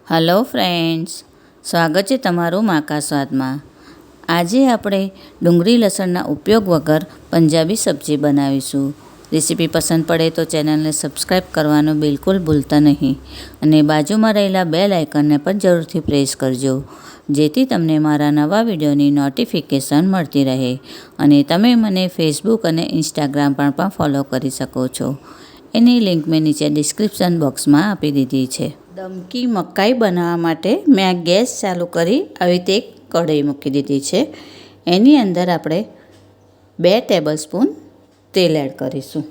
Hello friends, સ્વાગત છે તમારું માકા સ્વાદમાં। આજે આપણે ડુંગળી લસણના ઉપયોગ વગર પંજાબી સબ્જી બનાવીશું। રેસીપી પસંદ પડે તો ચેનલને સબસ્ક્રાઈબ કરવાનું બિલકુલ ભૂલતા નહીં અને બાજુમાં રહેલા બેલ આઇકનને પણ જરૂરથી પ્રેસ કરજો, જેથી તમને મારા નવા વિડીયોની નોટિફિકેશન મળતી રહે અને તમે મને ફેસબુક અને ઇન્સ્ટાગ્રામ પર પણ ફોલો કરી શકો છો। એની લિંક મેં નીચે ડિસ્ક્રિપ્શન બોક્સમાં આપી દીધી છે। દમકી મકાઈ બનાવવા માટે મેં આ ગેસ ચાલુ કરી આવી રીતે એક કઢાઈ મૂકી દીધી છે। એની અંદર આપણે 2 ટેબલસ્પૂન તેલ એડ કરીશું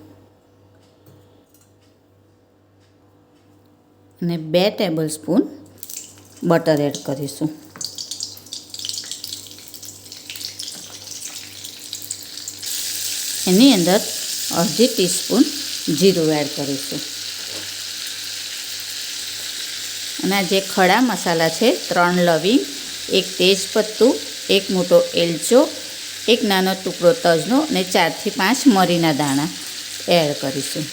અને 2 ટેબલસ્પૂન બટર એડ કરીશું। એની અંદર અડધી ટીસ્પૂન જીરું એડ કરીશું અને જે ખડા મસાલા છે 3 લવિંગ, 1 તેજપત્તું, 1 મોટો એલચો, 1 નાનો ટુકડો તજનો અને 4 થી 5 મરીના દાણા એડ કરીશું।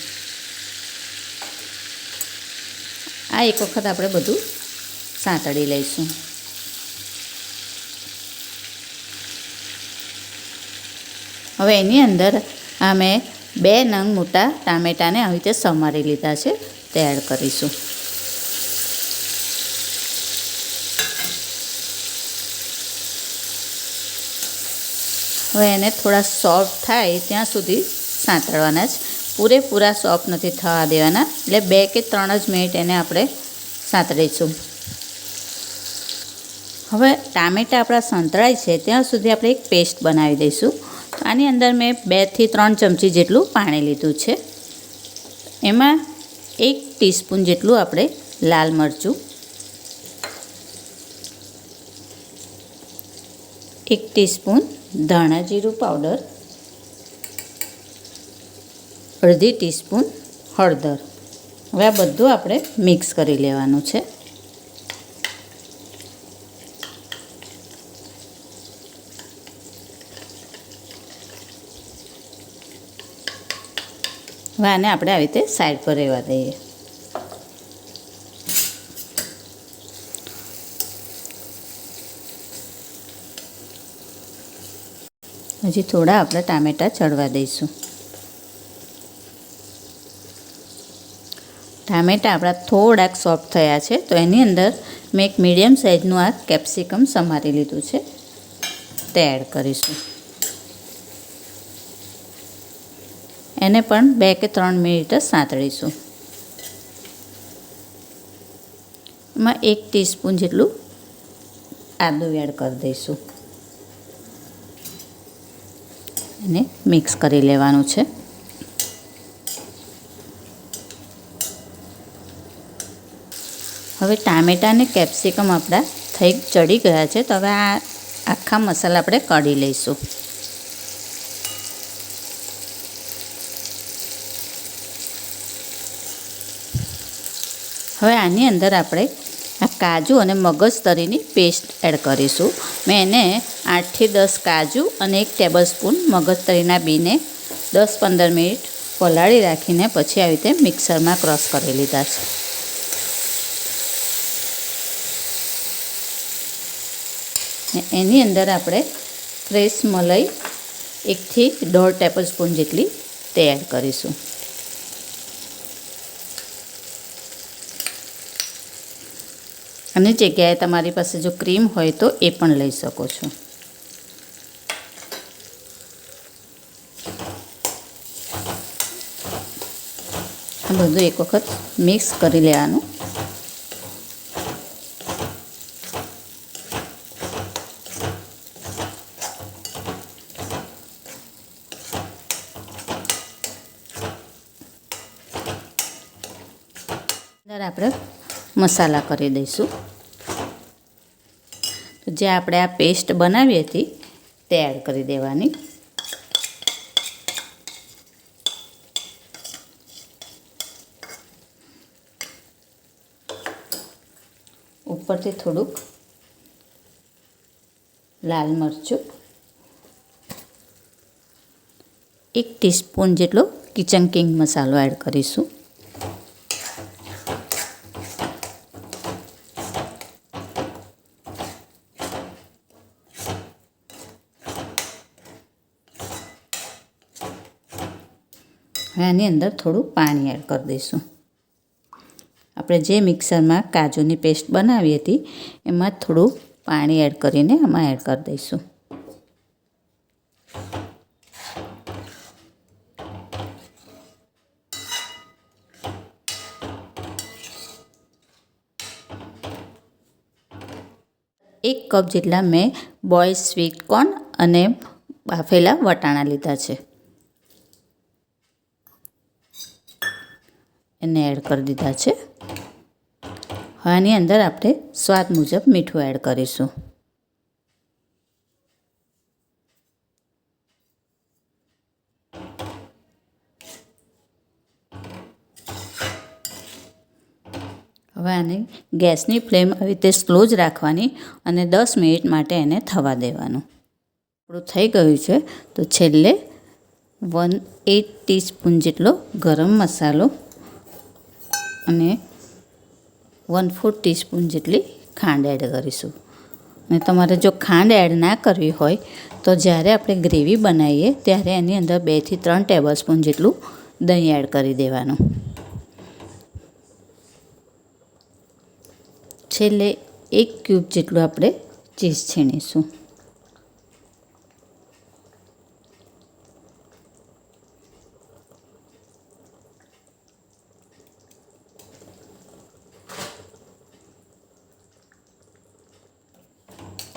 આ એક વખત આપણે બધું સાંતળી લઈશું। હવે એની અંદર આ મેં 2 નંગ મોટા ટામેટાને આવી રીતે સમારી લીધા છે તે એડ કરીશું। હવે એને થોડા સોફ્ટ થાય ત્યાં સુધી સાંતળવાના જ, પૂરેપૂરા સોફ્ટ નથી થવા દેવાના, એટલે 2 કે 3 જ મિનિટ એને આપણે સાંતળીશું। હવે ટામેટાં આપણા સંતળાય છે ત્યાં સુધી આપણે એક પેસ્ટ બનાવી દઈશું। તો આની અંદર મેં 2 થી 3 ચમચી જેટલું પાણી લીધું છે। એમાં 1 ટીસ્પૂન જેટલું આપણે લાલ મરચું, 1 ટીસ્પૂન ધાણા જીરું પાવડર, અડધી ટીસ્પૂન હળદર। હવે આ બધું આપણે મિક્સ કરી લેવાનું છે। હવે આને આપણે આવી રીતે સાઈડ પર રહેવા દઈએ। હજી થોડા આપણે ટામેટાં ચડવા દઈશું। ટામેટાં આપણા થોડાક સોફ્ટ થયા છે તો એની અંદર મેં એક મીડિયમ સાઇઝનું આ કેપ્સિકમ સમારી લીધું છે તે એડ કરીશું। એને પણ 2 કે 3 મિનિટ સાંતળીશું। એમાં 1 ટીસ્પૂન જેટલું આદું એડ કરી દઈશું, એને મિક્સ કરી લેવાનું છે। હવે ટામેટાં અને કેપ્સિકમ આપણા થઈ ચડી ગયા છે તો હવે આ આખા મસાલા આપણે કાઢી લઈશું। હવે આની અંદર આપણે આ કાજુ અને મગજતરીની પેસ્ટ એડ કરીશું। મેં એને 8 થી 10 કાજુ અને 1 ટેબલસ્પૂન મગજતરીના બીને 10-15 મિનિટ પલાળી રાખીને પછી આવી રીતે મિક્સરમાં ક્રશ કરી લીધા છે। એની અંદર આપણે ફ્રેશ મલાઈ 1 થી 1.5 ટેબલસ્પૂન જેટલી તે એડ કરીશું। અને જગ્યાએ તમારી પાસે જો ક્રીમ હોય તો એ પણ લઈ શકો છો। આ બધું એક વખત મિક્સ કરી લેવાનું। અંદર આપણે મસાલા કરી દઈશું। તો જે આપણે આ પેસ્ટ બનાવી હતી તે એડ કરી દેવાની। ઉપરથી થોડુંક લાલ મરચું, 1 ટીસ્પૂન જેટલો કિચન કિંગ મસાલો એડ કરીશું। હવે આની અંદર થોડું પાણી એડ કરી દઈશું. આપણે જે મિક્સરમાં કાજુની પેસ્ટ બનાવી હતી એમાં થોડું પાણી એડ કરીને આમાં એડ કરી દઈશું. એક કપ જેટલા મેં બોઇલ્ડ સ્વીટ કોર્ન અને બાફેલા વટાણા લીધા છે, એને એડ કરી દીધા છે. હવે આની અંદર આપણે સ્વાદ મુજબ મીઠું એડ કરીશું. હવે આને ગેસની ફ્લેમ આવી રીતે સ્લો જ રાખવાની અને 10 મિનિટ માટે એને થવા દેવાનું. આપણું થઈ ગયું છે તો છેલ્લે 1/8 ટીસ્પૂન જેટલો ગરમ મસાલો અને 1/4 ટીસ્પૂન જેટલી ખાંડ એડ કરીશું. અને તમારે જો ખાંડ એડ ના કરવી હોય તો જ્યારે આપણે ગ્રેવી બનાવીએ ત્યારે એની અંદર 2 થી 3 ટેબલસ્પૂન જેટલું દહીં એડ કરી દેવાનું. છેલ્લે 1 ક્યુબ જેટલું આપણે ચીઝ છીણીશું.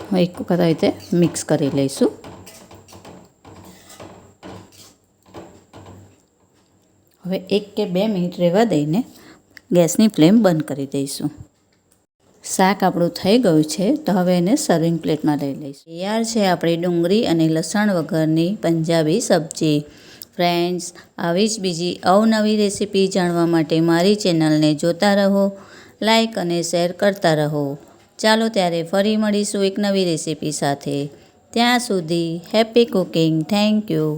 હવે એક વખત આવી રીતે મિક્સ કરી લઈશું. હવે 1 કે 2 મિનિટ રહેવા દઈને ગેસની ફ્લેમ બંધ કરી દઈશું. શાક આપણું થઈ ગયું છે તો હવે એને સર્વિંગ પ્લેટમાં લઈ લઈશું. તૈયાર છે આપણી ડુંગળી અને લસણ વગરની પંજાબી સબ્જી. ફ્રેન્ડ્સ, આવી જ બીજી અવનવી રેસીપી જાણવા માટે મારી ચેનલને જોતા રહો, લાઈક અને શેર કરતા રહો. ચાલો ત્યારે ફરી મળીશું એક નવી રેસીપી સાથે. ત્યાં સુધી હેપી કુકિંગ. Thank you.